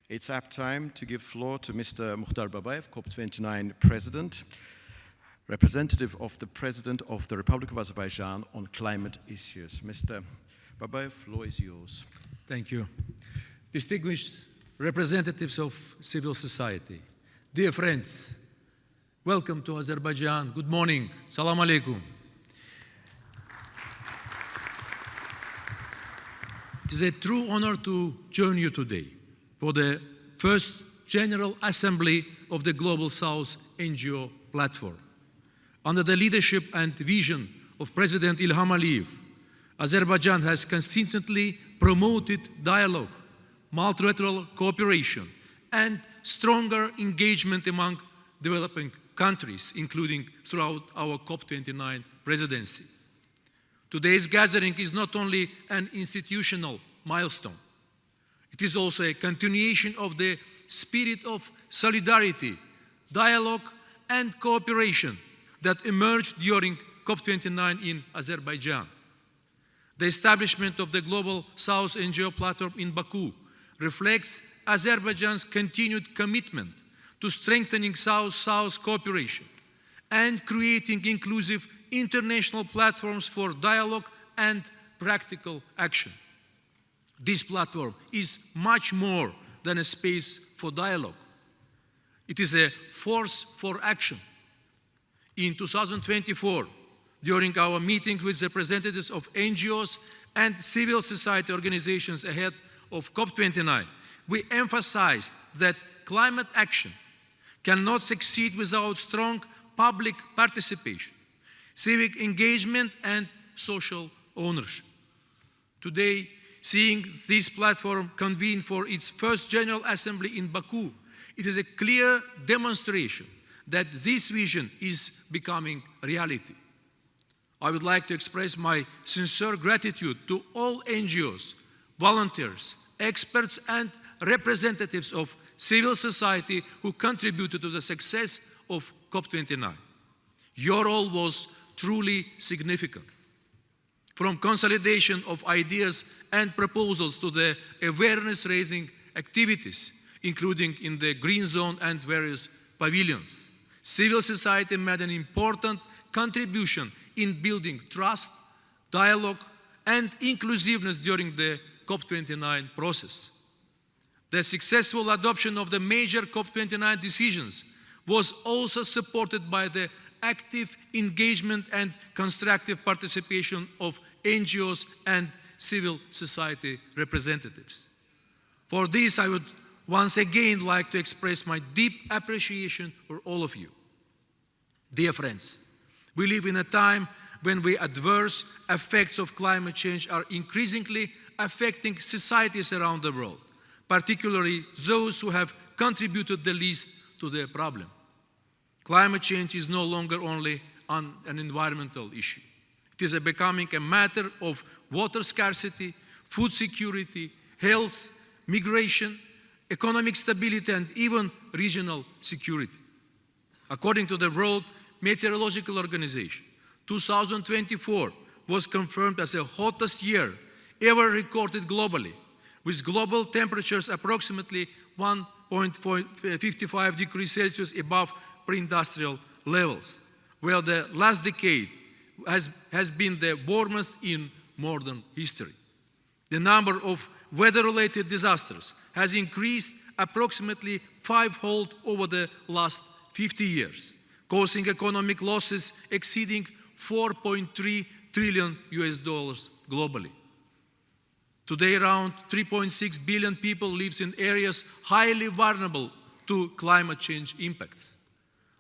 It's apt time to give floor to Mr. Muxtar Babayev, COP29 President, representative of the President of the Republic of Azerbaijan on climate issues. Mr. Babayev, floor is yours. Thank you. Distinguished representatives of civil society, dear friends, welcome to Azerbaijan. Good morning. Salam alaikum. It is a true honor to join you today for the first General Assembly of the Global South NGO platform. Under the leadership and vision of President Ilham Aliyev, Azerbaijan has consistently promoted dialogue, multilateral cooperation, and stronger engagement among developing countries, including throughout our COP29 presidency. Today's gathering is not only an institutional milestone, it is also a continuation of the spirit of solidarity, dialogue, and cooperation that emerged during COP29 in Azerbaijan. The establishment of the Global South NGO platform in Baku reflects Azerbaijan's continued commitment to strengthening South-South cooperation and creating inclusive international platforms for dialogue and practical action. This platform is much more than a space for dialogue. It is a force for action. In 2024, during our meeting with representatives of NGOs and civil society organizations ahead of COP29, we emphasized that climate action cannot succeed without strong public participation, civic engagement, and social ownership. Today, seeing this platform convene for its first General Assembly in Baku, it is a clear demonstration that this vision is becoming reality. I would like to express my sincere gratitude to all NGOs, volunteers, experts, and representatives of civil society who contributed to the success of COP29. Your role was truly significant. From consolidation of ideas and proposals to the awareness-raising activities, including in the Green Zone and various pavilions, civil society made an important contribution in building trust, dialogue, and inclusiveness during the COP29 process. The successful adoption of the major COP29 decisions was also supported by the active engagement and constructive participation of NGOs and civil society representatives. For this, I would once again like to express my deep appreciation for all of you. Dear friends, we live in a time when the adverse effects of climate change are increasingly affecting societies around the world, particularly those who have contributed the least to the problem. Climate change is no longer only an environmental issue. It is becoming a matter of water scarcity, food security, health, migration, economic stability, and even regional security. According to the World Meteorological Organization, 2024 was confirmed as the hottest year ever recorded globally, with global temperatures approximately 1.55 degrees Celsius above pre-industrial levels, where the last decade has been the warmest in modern history. The number of weather-related disasters has increased approximately fivefold over the last 50 years, causing economic losses exceeding $4.3 trillion globally. Today, around 3.6 billion people live in areas highly vulnerable to climate change impacts.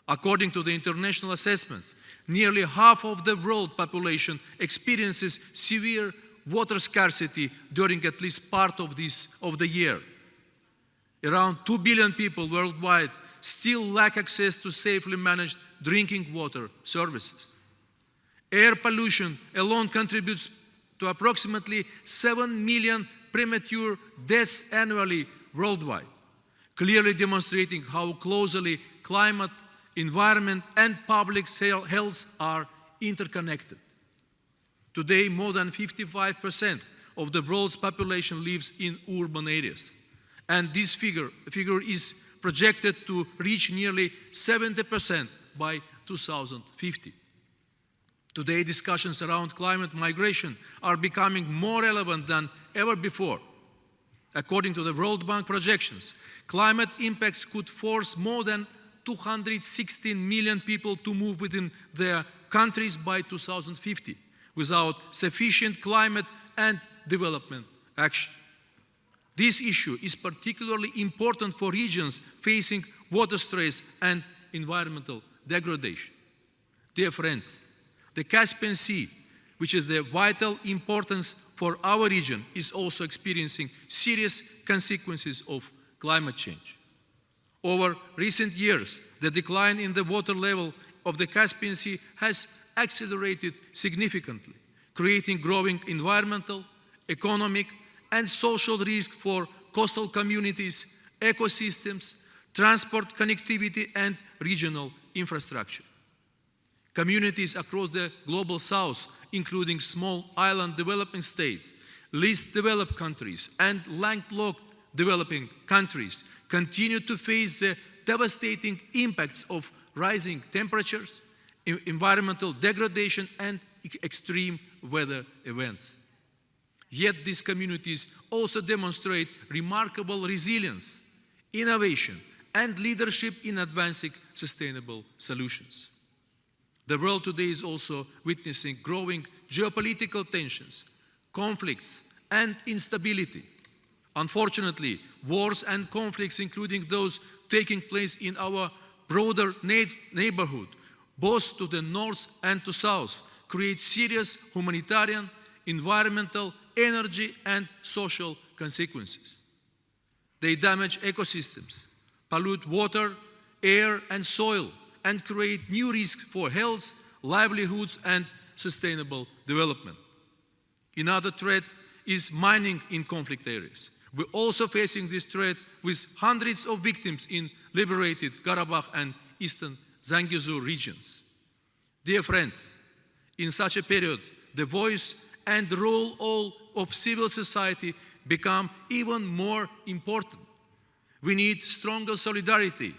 According to the international assessments, nearly half of the world population experiences severe water scarcity during at least part of the year. Around 2 billion people worldwide still lack access to safely managed drinking water services. Air pollution alone contributes to approximately 7 million premature deaths annually worldwide, clearly demonstrating how closely climate, environment, and public health are interconnected. Today, more than 55% of the world's population lives in urban areas, And this figure is projected to reach nearly 70% by 2050. Today, discussions around climate migration are becoming more relevant than ever before. According to the World Bank projections, climate impacts could force more than 216 million people to move within their countries by 2050 without sufficient climate and development action. This issue is particularly important for regions facing water stress and environmental degradation. Dear friends, the Caspian Sea, which is of vital importance for our region, is also experiencing serious consequences of climate change. Over recent years, the decline in the water level of the Caspian Sea has accelerated significantly, creating growing environmental, economic, and social risk for coastal communities, ecosystems, transport connectivity, and regional infrastructure. Communities across the global south, including small island developing states, least developed countries, and landlocked developing countries, continue to face the devastating impacts of rising temperatures, environmental degradation, and extreme weather events. Yet these communities also demonstrate remarkable resilience, innovation, and leadership in advancing sustainable solutions. The world today is also witnessing growing geopolitical tensions, conflicts, and instability. Unfortunately, wars and conflicts, including those taking place in our broader neighborhood, both to the north and to south, create serious humanitarian, environmental, energy, and social consequences. They damage ecosystems, pollute water, air, and soil, and create new risks for health, livelihoods, and sustainable development. Another threat is mining in conflict areas. We're also facing this threat with hundreds of victims in liberated Karabakh and Eastern Zangezur regions. Dear friends, in such a period, the voice and role of civil society become even more important. We need stronger solidarity,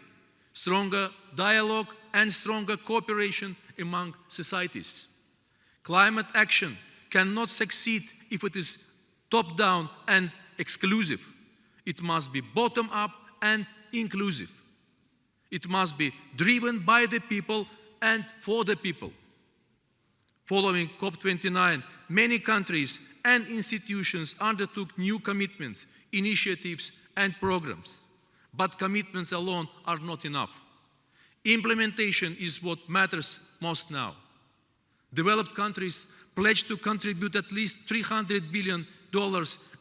stronger dialogue, and stronger cooperation among societies. Climate action cannot succeed if it is top-down and exclusive. It must be bottom-up and inclusive. It must be driven by the people and for the people. Following COP29, many countries and institutions undertook new commitments, initiatives, and programs. But commitments alone are not enough. Implementation is what matters most now. Developed countries pledge to contribute at least $300 billion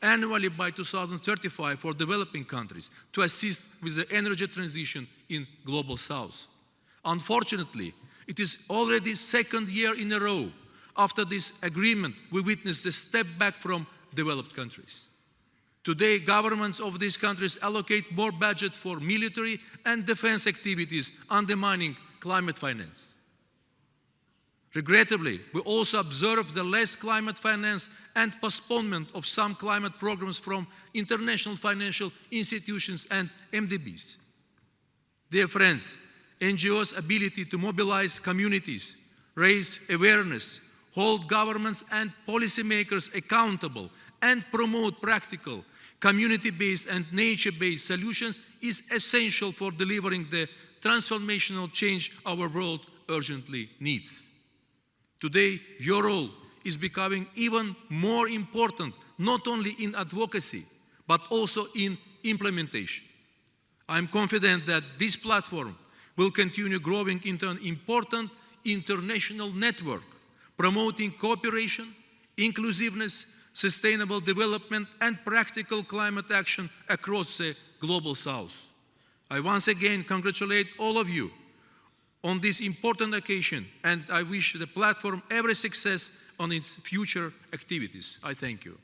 annually by 2035 for developing countries to assist with the energy transition in Global South. Unfortunately, it is already second year in a row after this agreement we witnessed a step back from developed countries. Today, governments of these countries allocate more budget for military and defense activities, undermining climate finance. Regrettably, we also observe the less climate finance and postponement of some climate programs from international financial institutions and MDBs. Dear friends, NGOs' ability to mobilize communities, raise awareness, hold governments and policymakers accountable, and promote practical, community-based and nature-based solutions is essential for delivering the transformational change our world urgently needs. Today, your role is becoming even more important, not only in advocacy, but also in implementation. I'm confident that this platform will continue growing into an important international network, promoting cooperation, inclusiveness, sustainable development, and practical climate action across the Global South. I once again congratulate all of you on this important occasion, and I wish the platform every success on its future activities. I thank you.